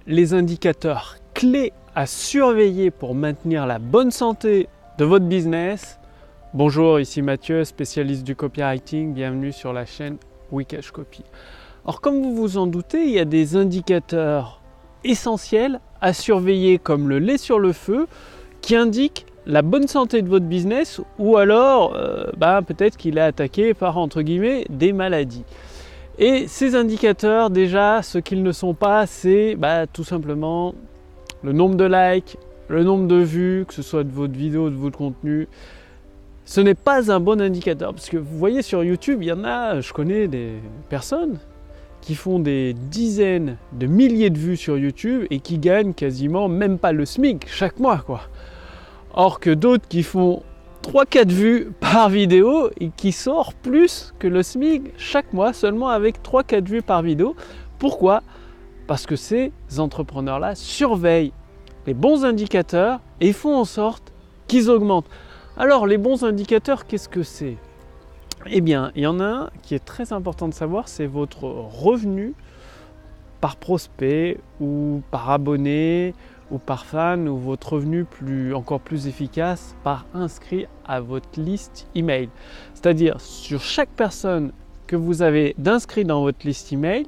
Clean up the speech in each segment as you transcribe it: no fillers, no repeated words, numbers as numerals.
les indicateurs clés à surveiller pour maintenir la bonne santé de votre business. Bonjour, ici Mathieu, spécialiste du copywriting. Bienvenue sur la chaîne Wikash Copy. Alors comme vous vous en doutez, il y a des indicateurs essentiels à surveiller comme le lait sur le feu qui indiquent la bonne santé de votre business ou alors peut-être qu'il est attaqué par entre guillemets des maladies. Et ces indicateurs, déjà, ce qu'ils ne sont pas, c'est tout simplement le nombre de likes, le nombre de vues, que ce soit de votre vidéo, de votre contenu. Ce n'est pas un bon indicateur, parce que vous voyez sur YouTube, il y en a, je connais des personnes qui font des dizaines de milliers de vues sur YouTube et qui gagnent quasiment même pas le SMIC chaque mois, quoi. Or que d'autres qui font 3-4 vues par vidéo et qui sort plus que le SMIC chaque mois seulement avec 3-4 vues par vidéo. Pourquoi ? Parce que ces entrepreneurs-là surveillent les bons indicateurs et font en sorte qu'ils augmentent. Alors les bons indicateurs, qu'est-ce que c'est ? Eh bien, il y en a un qui est très important de savoir, c'est votre revenu par prospect ou par abonné ou par fan, ou votre revenu encore plus efficace par inscrit à votre liste email. C'est-à-dire sur chaque personne que vous avez d'inscrit dans votre liste email,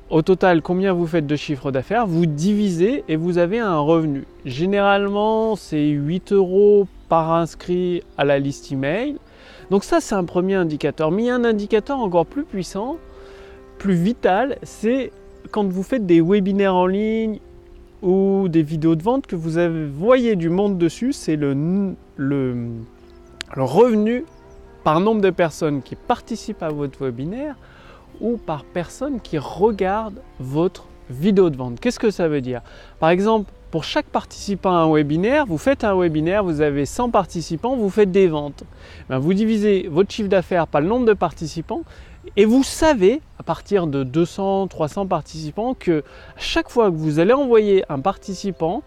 au total combien vous faites de chiffre d'affaires, vous divisez et vous avez un revenu. Généralement c'est 8 € par inscrit à la liste email. Donc ça c'est un premier indicateur. Mais il y a un indicateur encore plus puissant, plus vital, c'est quand vous faites des webinaires en ligne ou des vidéos de vente que vous voyez du monde dessus, c'est le revenu par nombre de personnes qui participent à votre webinaire ou par personne qui regarde votre vidéo de vente. Qu'est-ce que ça veut dire ? Par exemple, pour chaque participant à un webinaire, vous faites un webinaire, vous avez 100 participants, vous faites des ventes. Vous divisez votre chiffre d'affaires par le nombre de participants et vous savez, à partir de 200, 300 participants, que chaque fois que vous allez envoyer un participant,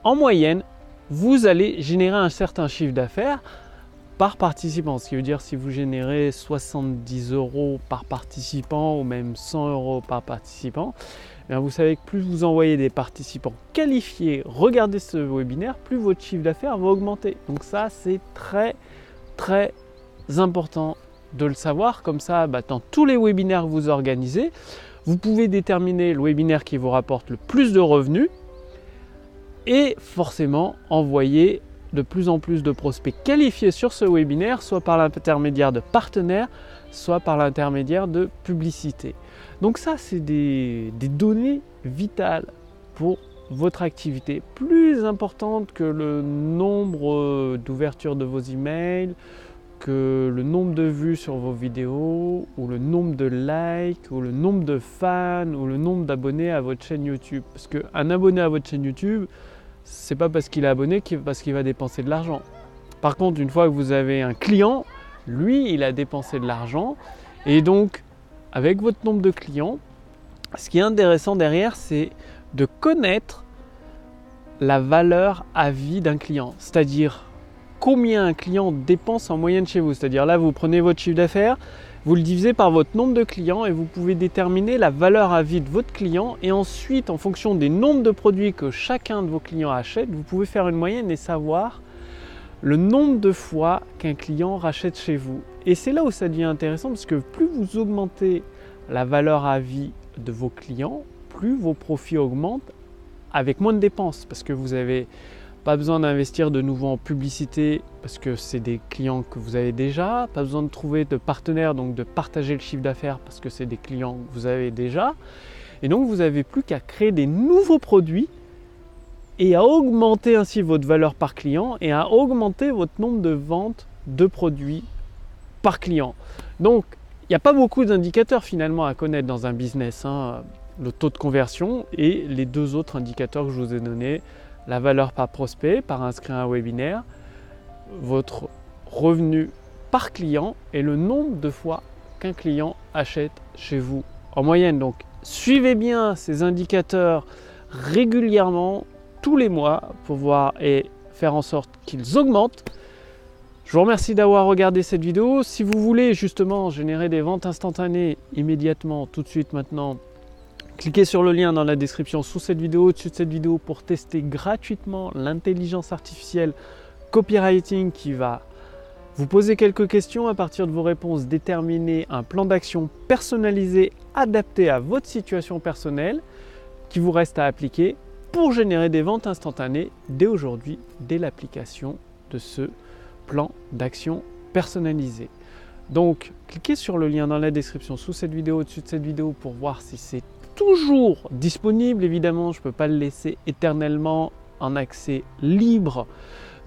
en moyenne, vous allez générer un certain chiffre d'affaires par participant. Ce qui veut dire si vous générez 70 € par participant ou même 100 € par participant, vous savez que plus vous envoyez des participants qualifiés, regardez ce webinaire, plus votre chiffre d'affaires va augmenter. Donc ça, c'est très, très important de le savoir. Comme ça, dans tous les webinaires que vous organisez, vous pouvez déterminer le webinaire qui vous rapporte le plus de revenus et forcément envoyer de plus en plus de prospects qualifiés sur ce webinaire, soit par l'intermédiaire de partenaires, soit par l'intermédiaire de publicité. Donc ça, c'est des données vitales pour votre activité, plus importantes que le nombre d'ouvertures de vos emails, que le nombre de vues sur vos vidéos, ou le nombre de likes, ou le nombre de fans, ou le nombre d'abonnés à votre chaîne YouTube. Parce qu'un abonné à votre chaîne YouTube, c'est pas parce qu'il est abonné parce qu'il va dépenser de l'argent. Par contre, une fois que vous avez un client, lui, il a dépensé de l'argent. Et donc, avec votre nombre de clients, ce qui est intéressant derrière, c'est de connaître la valeur à vie d'un client. C'est-à-dire combien un client dépense en moyenne chez vous. C'est-à-dire là, vous prenez votre chiffre d'affaires, vous le divisez par votre nombre de clients et vous pouvez déterminer la valeur à vie de votre client. Et ensuite, en fonction des nombres de produits que chacun de vos clients achète, vous pouvez faire une moyenne et savoir le nombre de fois qu'un client rachète chez vous. Et c'est là où ça devient intéressant parce que plus vous augmentez la valeur à vie de vos clients, plus vos profits augmentent avec moins de dépenses parce que vous n'avez pas besoin d'investir de nouveau en publicité parce que c'est des clients que vous avez déjà, pas besoin de trouver de partenaires, donc de partager le chiffre d'affaires parce que c'est des clients que vous avez déjà. Et donc vous n'avez plus qu'à créer des nouveaux produits et à augmenter ainsi votre valeur par client et à augmenter votre nombre de ventes de produits par client. Donc il n'y a pas beaucoup d'indicateurs finalement à connaître dans un business, le taux de conversion et les deux autres indicateurs que je vous ai donnés, la valeur par prospect, par inscrit à un webinaire, votre revenu par client et le nombre de fois qu'un client achète chez vous en moyenne. Donc suivez bien ces indicateurs régulièrement, tous les mois, pour voir et faire en sorte qu'ils augmentent. Je vous remercie d'avoir regardé cette vidéo. Si vous voulez justement générer des ventes instantanées immédiatement, tout de suite maintenant, Cliquez sur le lien dans la description sous cette vidéo, au-dessus de cette vidéo pour tester gratuitement l'intelligence artificielle copywriting qui va vous poser quelques questions. À partir de vos réponses, déterminer un plan d'action personnalisé adapté à votre situation personnelle qui vous reste à appliquer pour générer des ventes instantanées dès aujourd'hui, dès l'application de ce plan d'action personnalisé. Donc, cliquez sur le lien dans la description sous cette vidéo, au-dessus de cette vidéo pour voir si c'est toujours disponible. Évidemment, je ne peux pas le laisser éternellement en accès libre.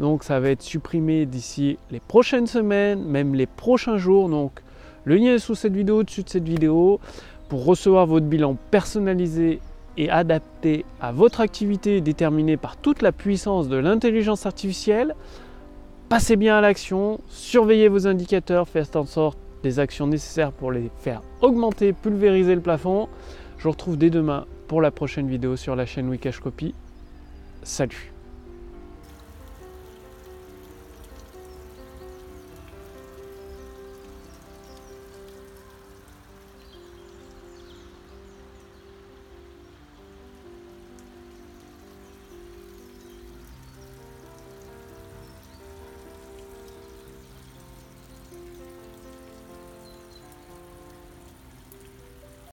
Donc, ça va être supprimé d'ici les prochaines semaines, même les prochains jours. Donc, le lien est sous cette vidéo, au-dessus de cette vidéo pour recevoir votre bilan personnalisé et adapté à votre activité déterminé par toute la puissance de l'intelligence artificielle. Passez bien à l'action, surveillez vos indicateurs, faites en sorte des actions nécessaires pour les faire augmenter, pulvériser le plafond. Je vous retrouve dès demain pour la prochaine vidéo sur la chaîne Wikash Copy. Salut!